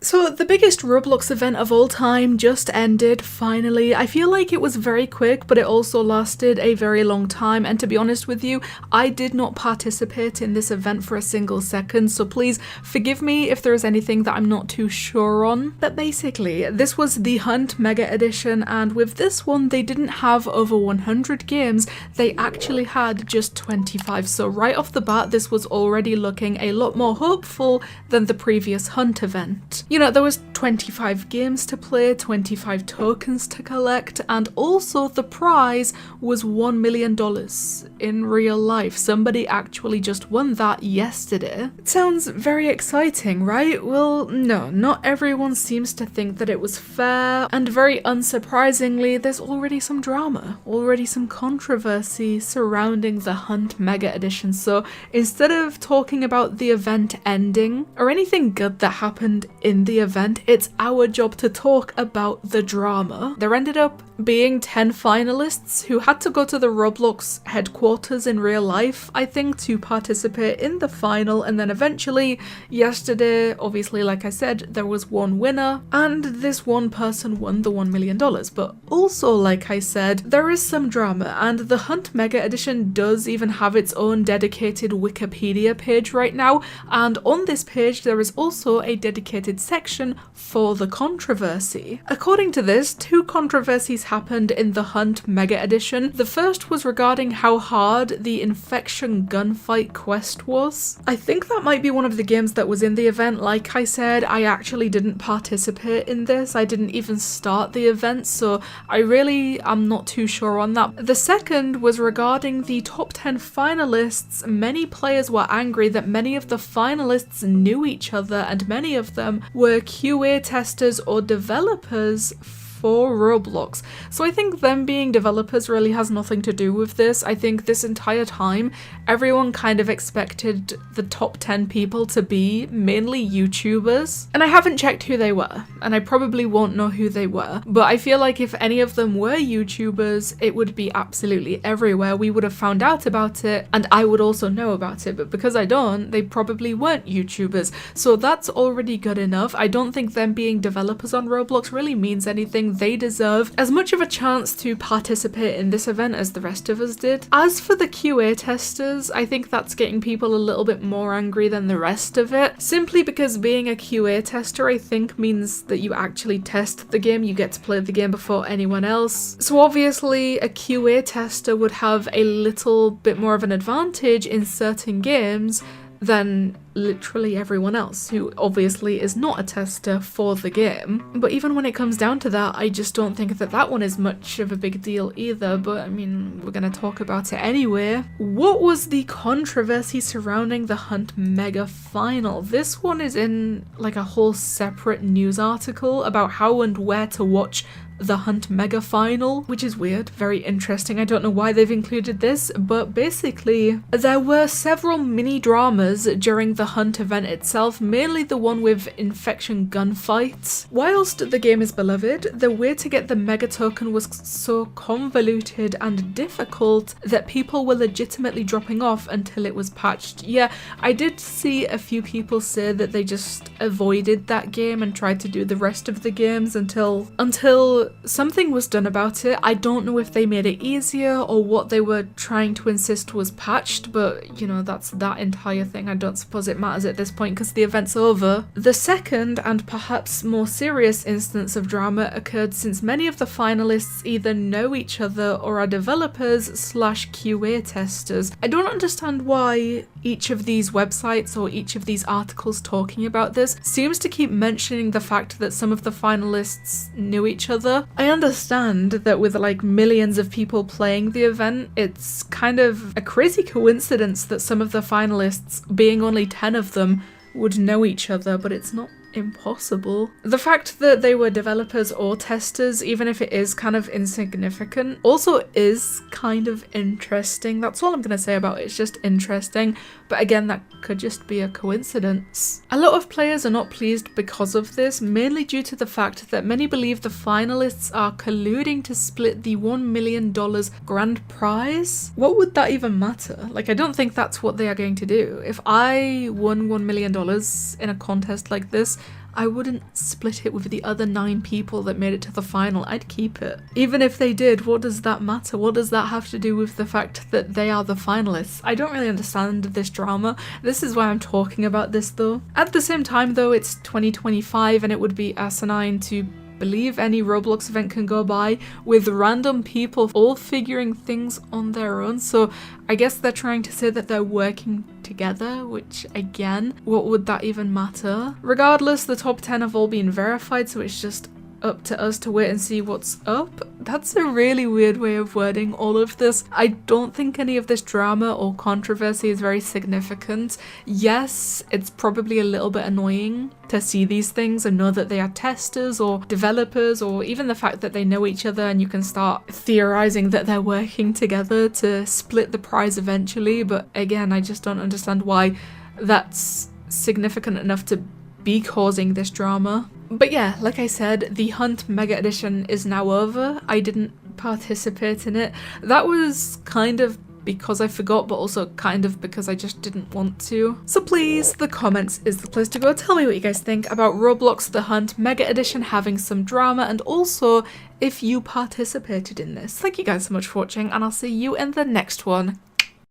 So the biggest Roblox event of all time just ended, finally. I feel like it was very quick, but it also lasted a very long time, and to be honest with you, I did not participate in this event for a single second, so please forgive me if there is anything that I'm not too sure on. But basically, this was the Hunt Mega Edition, and with this one, they didn't have over 100 games, they actually had just 25, so right off the bat, this was already looking a lot more hopeful than the previous Hunt event. You know, there was 25 games to play, 25 tokens to collect, and also the prize was $1 million in real life. Somebody actually just won that yesterday. It sounds very exciting, right? Well, no, not everyone seems to think that it was fair, and very unsurprisingly, there's already some drama, already some controversy surrounding the Hunt Mega Edition. So instead of talking about the event ending or anything good that happened in the event, it's our job to talk about the drama. There ended up being 10 finalists who had to go to the Roblox headquarters in real life, I think, to participate in the final, and then eventually, yesterday, obviously, like I said, there was one winner, and this one person won the $1 million. But also, like I said, there is some drama, and the Hunt Mega Edition does even have its own dedicated Wikipedia page right now, and on this page there is also a dedicated section for the controversy. According to this, 2 controversies happened in the Hunt Mega Edition. The first was regarding how hard the infection gunfight quest was. I think that might be one of the games that was in the event. Like I said, I actually didn't participate in this. I didn't even start the event, so I really am not too sure on that. The second was regarding the top 10 finalists. Many players were angry that many of the finalists knew each other, and many of them were QA testers or developers for Roblox. So I think them being developers really has nothing to do with this. I think this entire time, everyone kind of expected the top 10 people to be mainly YouTubers. And I haven't checked who they were, and I probably won't know who they were. But I feel like if any of them were YouTubers, it would be absolutely everywhere. We would have found out about it, and I would also know about it. But because I don't, they probably weren't YouTubers. So that's already good enough. I don't think them being developers on Roblox really means anything. They deserve as much of a chance to participate in this event as the rest of us did. As for the QA testers, I think that's getting people a little bit more angry than the rest of it, simply because being a QA tester, I think, means that you actually test the game, you get to play the game before anyone else. So obviously a QA tester would have a little bit more of an advantage in certain games than literally everyone else, who obviously is not a tester for the game. But even when it comes down to that, I just don't think that that one is much of a big deal either, but I mean, we're gonna talk about it anyway. What was the controversy surrounding the Hunt Mega Final? This one is in like a whole separate news article about how and where to watch the Hunt Mega Final, which is weird, very interesting. I don't know why they've included this, but basically there were several mini dramas during the Hunt event itself, mainly the one with infection gunfights. Whilst the game is beloved, the way to get the mega token was so convoluted and difficult that people were legitimately dropping off until it was patched. Yeah, I did see a few people say that they just avoided that game and tried to do the rest of the games until something was done about it. I don't know if they made it easier or what they were trying to insist was patched, but you know, that's that entire thing. I don't suppose it matters at this point because the event's over. The second and perhaps more serious instance of drama occurred since many of the finalists either know each other or are developers / QA testers. I don't understand why each of these websites or each of these articles talking about this seems to keep mentioning the fact that some of the finalists knew each other. I understand that with like millions of people playing the event, it's kind of a crazy coincidence that some of the finalists, being only 10 of them, would know each other, but it's not impossible. The fact that they were developers or testers, even if it is kind of insignificant, also is kind of interesting. That's all I'm gonna say about it. It's just interesting, but again, that could just be a coincidence. A lot of players are not pleased because of this, mainly due to the fact that many believe the finalists are colluding to split the $1 million grand prize. What would that even matter? Like, I don't think that's what they are going to do. If I won $1 million in a contest like this, I wouldn't split it with the other 9 people that made it to the final. I'd keep it. Even if they did, what does that matter? What does that have to do with the fact that they are the finalists? I don't really understand this drama. This is why I'm talking about this though. At the same time though, it's 2025 and it would be asinine to believe any Roblox event can go by with random people all figuring things on their own. So I guess they're trying to say that they're working together, which again, what would that even matter? Regardless, the top 10 have all been verified, so it's just up to us to wait and see what's up. That's a really weird way of wording all of this. I don't think any of this drama or controversy is very significant. Yes, it's probably a little bit annoying to see these things and know that they are testers or developers, or even the fact that they know each other and you can start theorizing that they're working together to split the prize eventually. But again, I just don't understand why that's significant enough to be causing this drama. But yeah, like I said, the Hunt Mega Edition is now over. I didn't participate in it. That was kind of because I forgot, but also kind of because I just didn't want to. So please, the comments is the place to go. Tell me what you guys think about Roblox The Hunt Mega Edition having some drama, and also if you participated in this. Thank you guys so much for watching, and I'll see you in the next one.